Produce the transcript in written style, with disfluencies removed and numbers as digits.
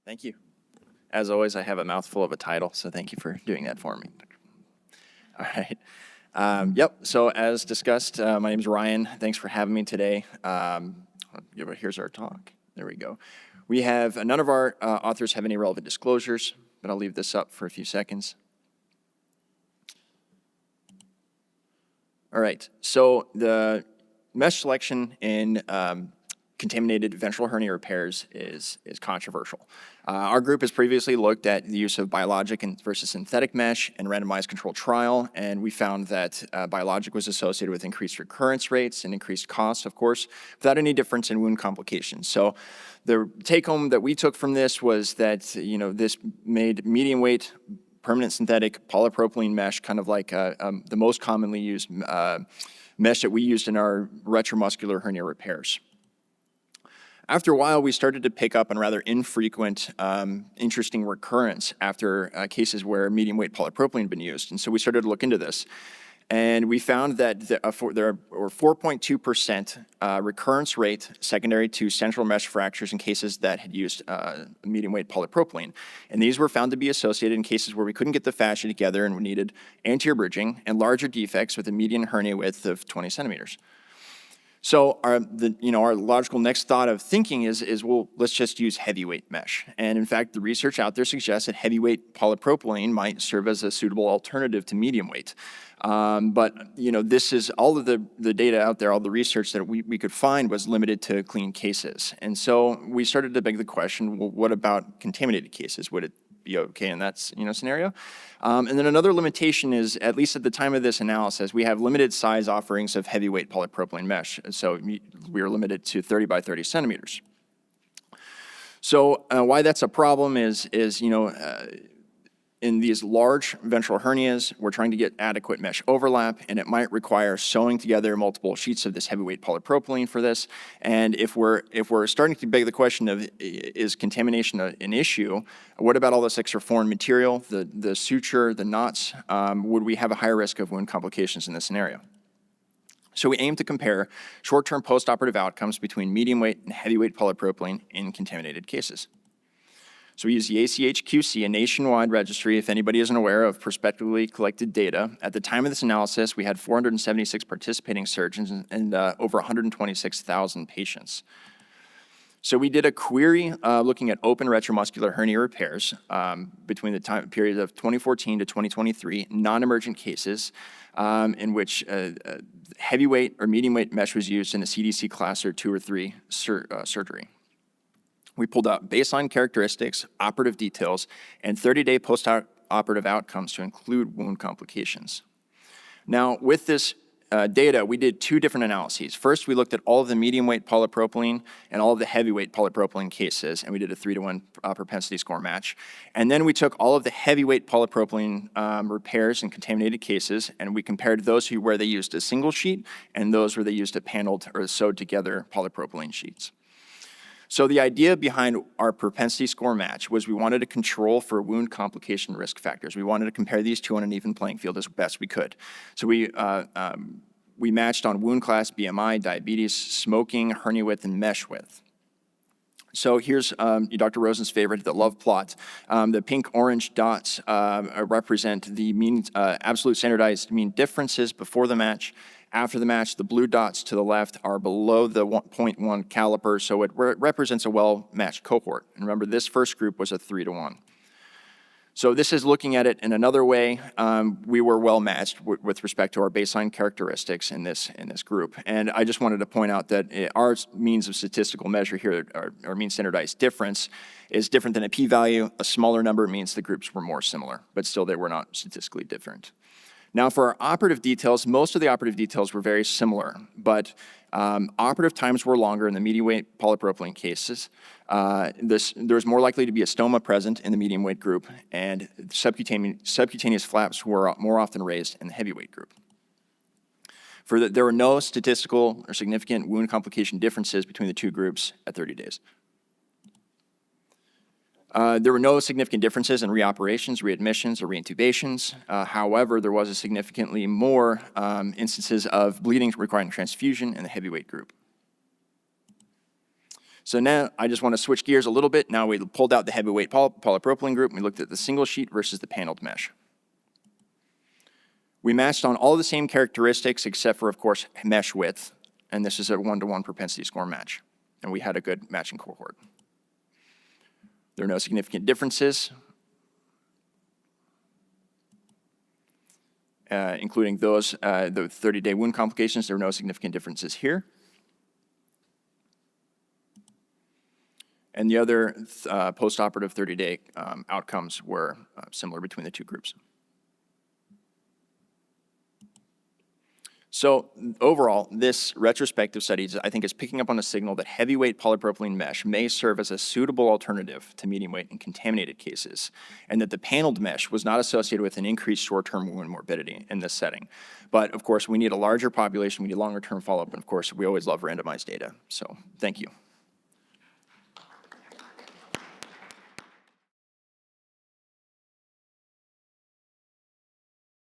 Thank you. As always, I have a mouthful of a title, so thank you for doing that for me. All right. So as discussed, my name is Ryan. Thanks for having me today. Here's our talk. There we go. We have, none of our authors have any relevant disclosures, but I'll leave this up for a few seconds. All right, so the mesh selection in contaminated ventral hernia repairs is controversial. Our group has previously looked at the use of biologic versus synthetic mesh and randomized controlled trial, and we found that biologic was associated with increased recurrence rates and increased costs, of course, without any difference in wound complications. So the take-home that we took from this was that, this made medium weight permanent synthetic polypropylene mesh kind of like the most commonly used mesh that we used in our retromuscular hernia repairs. After a while, we started to pick up on rather infrequent, interesting recurrence after cases where medium weight polypropylene had been used. And so we started to look into this. And we found that there were 4.2% recurrence rate secondary to central mesh fractures in cases that had used medium weight polypropylene. And these were found to be associated in cases where we couldn't get the fascia together and we needed anterior bridging and larger defects with a median hernia width of 20 centimeters. So our logical next thought of thinking is, well, let's just use heavyweight mesh. And in fact, the research out there suggests that heavyweight polypropylene might serve as a suitable alternative to medium weight. But this is all of the data out there, all the research that we could find was limited to clean cases. And so we started to beg the question, well, what about contaminated cases? Would it be okay in that scenario? And then another limitation is, at least at the time of this analysis, we have limited size offerings of heavyweight polypropylene mesh. So we are limited to 30 by 30 centimeters. So why that's a problem is in these large ventral hernias, we're trying to get adequate mesh overlap, and it might require sewing together multiple sheets of this heavyweight polypropylene for this. And if we're starting to beg the question of, is contamination an issue, what about all this extra foreign material, the suture, the knots? Would we have a higher risk of wound complications in this scenario? So we aim to compare short-term postoperative outcomes between medium weight and heavyweight polypropylene in contaminated cases. So we use the ACH-QC, a nationwide registry, if anybody isn't aware of prospectively collected data. At the time of this analysis, we had 476 participating surgeons and over 126,000 patients. So we did a query looking at open retromuscular hernia repairs between the time period of 2014 to 2023, non-emergent cases in which heavyweight or medium weight mesh was used in a CDC class or 2 or 3 surgery. We pulled out baseline characteristics, operative details, and 30-day post-operative outcomes to include wound complications. Now, with this data, we did 2 different analyses. First, we looked at all of the medium-weight polypropylene and all of the heavyweight polypropylene cases, and we did a 3-to-1 propensity score match. And then we took all of the heavyweight polypropylene repairs in contaminated cases, and we compared those where they used a single sheet and those where they used a paneled or sewed together polypropylene sheets. So the idea behind our propensity score match was we wanted to control for wound complication risk factors. We wanted to compare these two on an even playing field as best we could. So we matched on wound class, BMI, diabetes, smoking, hernia width, and mesh width. So here's Dr. Rosen's favorite, the love plot. The pink-orange dots represent the mean, absolute standardized mean differences before the match. After the match, the blue dots to the left are below the 0.1 caliper, so it represents a well-matched cohort. And remember, this first group was a 3-to-1. So this is looking at it in another way. We were well-matched with respect to our baseline characteristics in this group. And I just wanted to point out that our means of statistical measure here, our mean standardized difference, is different than a p-value. A smaller number means the groups were more similar, but still they were not statistically different. Now, for our operative details, most of the operative details were very similar, but operative times were longer in the medium weight polypropylene cases. There was more likely to be a stoma present in the medium weight group, and subcutaneous flaps were more often raised in the heavyweight group. There were no statistical or significant wound complication differences between the 2 groups at 30 days. There were no significant differences in reoperations, readmissions, or reintubations. However, there was a significantly more instances of bleeding requiring transfusion in the heavyweight group. So now I just want to switch gears a little bit. Now we pulled out the heavyweight polypropylene group and we looked at the single sheet versus the paneled mesh. We matched on all the same characteristics except for, of course, mesh width. And this is a 1-to-1 propensity score match. And we had a good matching cohort. There are no significant differences, including those, the 30-day wound complications. There were no significant differences here. And the other postoperative 30-day outcomes were similar between the two groups. So overall, this retrospective study, I think, is picking up on a signal that heavyweight polypropylene mesh may serve as a suitable alternative to medium weight in contaminated cases, and that the paneled mesh was not associated with an increased short-term wound morbidity in this setting. But of course, we need a larger population, we need longer-term follow-up, and of course, we always love randomized data. So thank you.